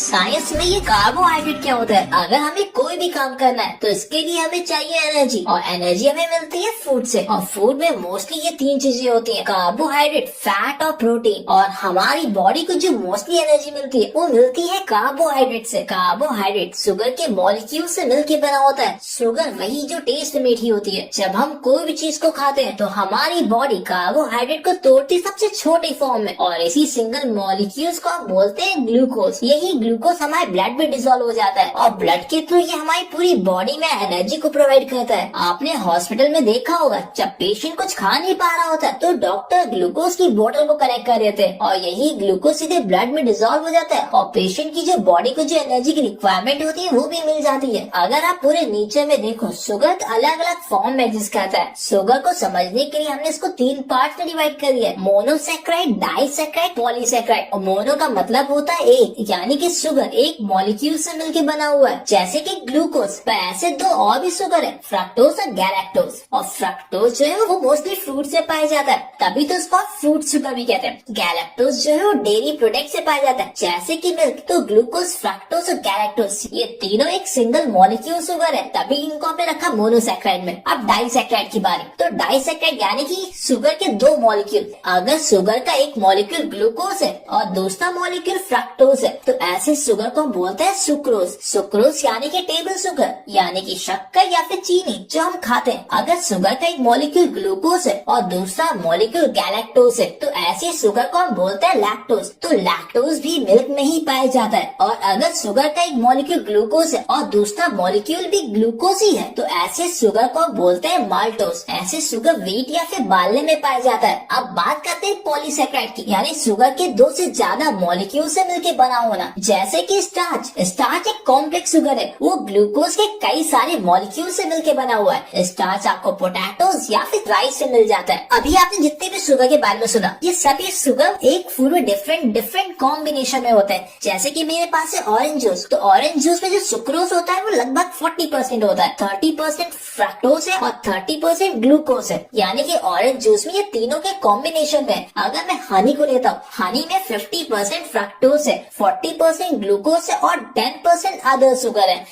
Science में ये carbohydrate क्या होता है? अगर हमें कोई भी काम करना है तो इसके लिए हमें चाहिए एनर्जी, और एनर्जी हमें मिलती है फूड से। और फूड में मोस्टली ये तीन चीजें होती हैं, कार्बोहाइड्रेट, फैट और प्रोटीन। और हमारी बॉडी को जो मोस्टली एनर्जी मिलती है वो मिलती है कार्बोहाइड्रेट से। कार्बोहाइड्रेट शुगर के मॉलिक्यूल से मिलके बना होता है। शुगर वही जो टेस्ट मीठी होती है। जब हम कोई भी चीज को खाते हैं तो हमारी बॉडी कार्बोहाइड्रेट को तोड़ती सबसे छोटी फॉर्म में, और इसी सिंगल मॉलिक्यूल्स को आप बोलते हैं ग्लूकोज। यही ग्लूकोज हमारे ब्लड में डिसॉल्व हो जाता है और ब्लड के थ्रू ये हमारी पूरी बॉडी में एनर्जी को प्रोवाइड करता है। आपने हॉस्पिटल में देखा होगा, जब पेशेंट कुछ खा नहीं पा रहा होता तो डॉक्टर ग्लूकोज की बोतल को कनेक्ट कर देते हैं और यही ग्लूकोज सीधे ब्लड में डिसॉल्व हो जाता है और पेशेंट की जो बॉडी को जो एनर्जी की रिक्वायरमेंट होती है वो भी मिल जाती है। अगर आप पूरे नीचे में देखो, शुगर अलग अलग फॉर्म में एग्जिस्ट करता है। शुगर को समझने के लिए हमने इसको तीन पार्ट में डिवाइड कर दिया है, मोनोसैकेराइड, डाइसैकेराइड, पॉलीसैकेराइड। और मोनो का मतलब होता है एक, यानी कि शुगर एक मॉलिक्यूल से मिलकर बना हुआ है, जैसे कि ग्लूकोज। पर ऐसे दो और भी शुगर है, फ्रक्टोज और गैलेक्टोज। और फ्रक्टोज जो है वो मोस्टली फ्रूट से पाया जाता है, तभी तो उसको फ्रूट शुगर भी कहते हैं। गैलेक्टोज जो है वो डेयरी प्रोडक्ट से पाया जाता है, जैसे कि मिल्क। तो ग्लूकोज, फ्रक्टोज और गैलेक्टोज ये तीनों एक सिंगल मॉलिक्यूल शुगर है, तभी इनको हमने रखा मोनोसैकेराइड में। अब डाइसैकेराइड की बारी। तो डाइसैकेराइड यानी कि शुगर के दो मॉलिक्यूल। अगर शुगर का एक मॉलिक्यूल ग्लूकोज है और दूसरा मॉलिक्यूल फ्रक्टोज है तो ऐसे शुगर को बोलते हैं सुक्रोज। सुक्रोज यानी कि टेबल शुगर, यानी कि शक्कर या फिर चीनी जो हम खाते हैं। अगर शुगर का एक मॉलिक्यूल ग्लूकोज है और दूसरा मॉलिक्यूल गैलेक्टोज है तो ऐसे शुगर को हम बोलते हैं लैक्टोज। तो लैक्टोज भी मिल्क में ही पाया जाता है। और अगर शुगर का एक मॉलिक्यूल ग्लूकोज है और दूसरा मॉलिक्यूल भी ग्लूकोज ही है तो ऐसे शुगर को बोलते हैं माल्टोज। ऐसे शुगर व्हीट या फिर बार्ले में पाया जाता है। अब बात करते हैं पॉलीसैकेराइड की, यानी शुगर के दो से ज्यादा मॉलिक्यूल से मिलकर बना होना, जैसे कि स्टार्च। स्टार्च एक कॉम्प्लेक्स शुगर है, वो ग्लूकोज के कई सारे मॉलिक्यूल से मिलकर बना हुआ है। स्टार्च आपको पोटैटोज या फिर राइस से मिल जाता है। अभी आपने जितने भी शुगर के बारे में सुना, ये सभी शुगर एक फूड में डिफरेंट कॉम्बिनेशन में होते हैं। जैसे कि मेरे पास है ऑरेंज जूस, तो ऑरेंज जूस में जो सुक्रोज होता है वो लगभग 40% होता है। 30% फ्रक्टोज है और 30% ग्लूकोज है, यानी कि ऑरेंज जूस में ये तीनों के कॉम्बिनेशन में। अगर मैं हनी को लेता हूँ, हनी में 50% फ्रक्टोज है, 40% ग्लूकोज है और 10% अदर शुगर है।